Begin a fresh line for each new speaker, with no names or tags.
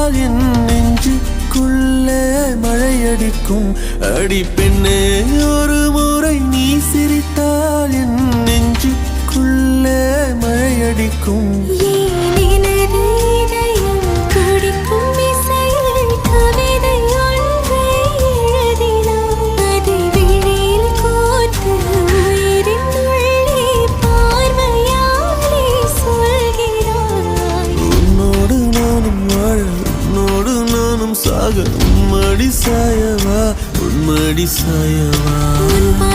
சிரித்தால் என் நெஞ்சுக்குள்ளே மழையடிக்கும். அடி பெண்ணே ஒரு முறை நீ சிரித்தால் என் நெஞ்சுக்குள்ளே மழையடிக்கும். சாக உம்மடி சாயவா, உன்மடி சாயவா.